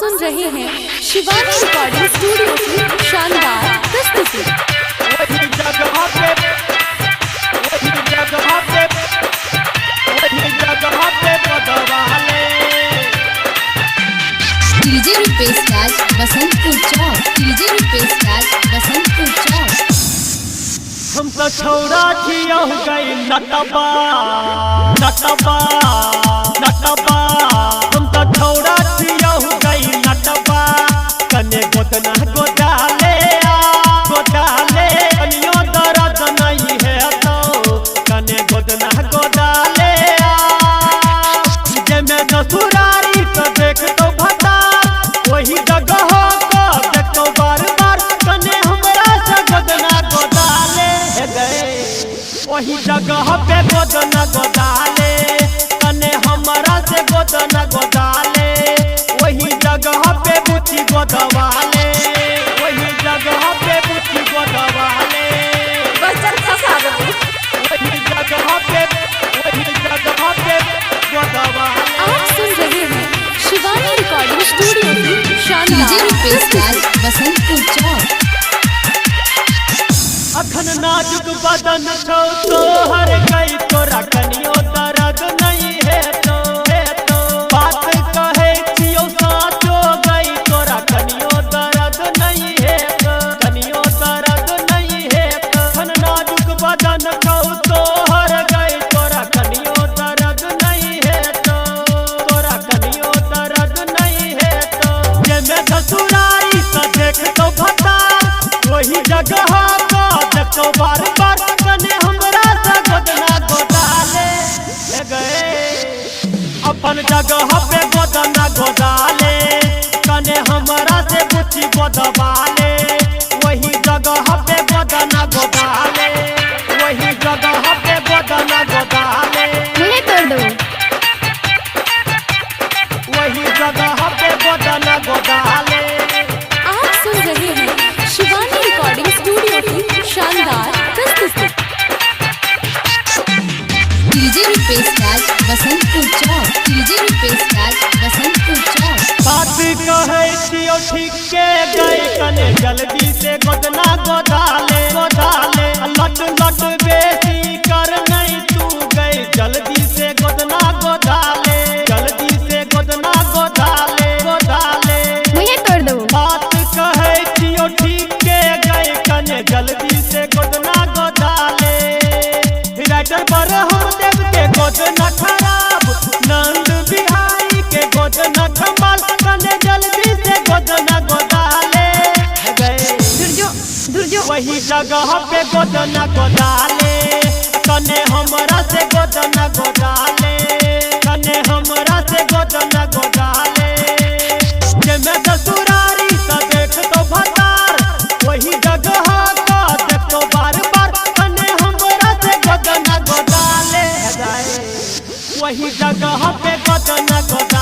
सुन रहे हैं शिवानी रिकॉर्डिंग स्टूडियो की शानदार प्रस्तुति। डीजे रुपेश राज बसंतपुर चौक, डीजे रुपेश राज बसंतपुर चौक। हम तो छौड़ा छिया गई नटबा नटबा नटबा, हम तो छौड़ा छिया गई नटबा, कने गोदना गोदाले गोदाले, कनियो दर्द नहीं है तो कने गोदना गोदाले, जे में ससुरारी तो देख तो भता वही जगह को देखो बार बार, कने हमरा से गोदना गोदाले वही जगह पे गोदना गोदाले, कने हमरा से गोदना गोदाले वही जगह पे बुची गोदवाले, वही जगह पे बुची गोदवाले, वही जगह पे गोदवाले। आप सुन रहे हैं शिवानी रिकॉर्डिंग स्टूडियो की शानदार डीजे रुपेश राज बसंतपुर चौक। अखन नाजुक बदन छो तोहर गई तोरा कनियो दर्द नहीं है तो बात कहे छियो साचो गई तोरा कनियो दर्द नहीं है तो कनियो दर्द नहीं है तो, अखन नाजुक बदन छो तोहर गई तोरा कनियो दर्द नहीं है तो तोरा कनियो दर्द नहीं है तो, जे में ससुरारी तो देख तो भता वही जगह देखो बार बार, कने हमरा से गोदना गोदाले गए अपन जगह पे गोदना गोदाले, कने हमरा से बुची गोदवाले वही जगह पे गोदना गोदाले, वही जगह पे गोदना गोदाले, मुझे तोड़ दो। वही जगह पे गोदना गोदाले। आप सुन रहे हैं शिवानी रिकॉर्डिंग स्टूडियो की शानदार प्रस्तुति। डीजे रुपेश राज बसंतपुर चौक, डीजे रुपेश राज बसंतपुर चौक। बात कहे छियो ठीक के गई कने जल्दी से गोदना गोदाले गोदाले, लट लट बेसी कर नहीं तू गई जल्दी से गोदना गोदाले, जल्दी से गोदना गोदाले गोदाले। मुझे तोड़ दो। बात कहे छियो ठीक के गई कने जल्दी से गोदना गोदाले, राइटर पर हम देव के गोदना खराब, नंद बिहारी के गोदना कमाल, कने जल्दी से गोदना गोदाले गए वही जगह पे गोदना गोदाले, कने हमरा से गोदना गोदाले, कने हमरा से गोदना गोदाले, जे में ससुरारी तो देख तो भतार वही जगह का देखो बार बार, कने हमरा से गोदना गोदाले वही जगह पे गोदना गोदाले।